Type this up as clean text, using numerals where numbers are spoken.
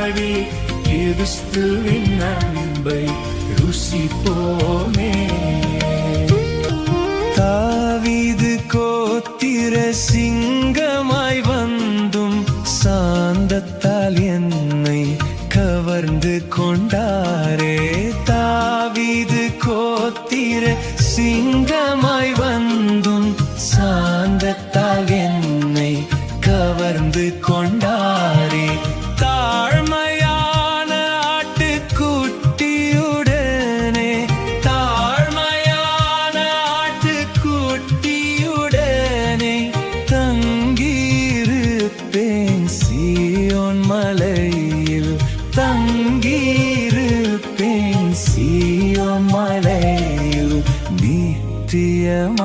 கொண்டாடி கிறிஸ்துவின் அன்பை ருசிப்போமே. தாவீது கோத்திர சிங்கமாய் வந்தும் சாந்தத்தால் என்னை கவர்ந்து கொண்டாரே. தாவீது கோத்திர சிங்கமாய் வந்தும் சாந்தத்தால் என்னை கவர்ந்து கொண்டாரே. தாழ்மையான ஆட்டுக்குட்டியுடனே தாழ்மையான ஆட்டுக்குட்டியுடனே தங்கியிருப்பேன் சீயோன் மலையில். தங்கியிருப்பேன் சீயோன் மலையில் நித்தியமாய்.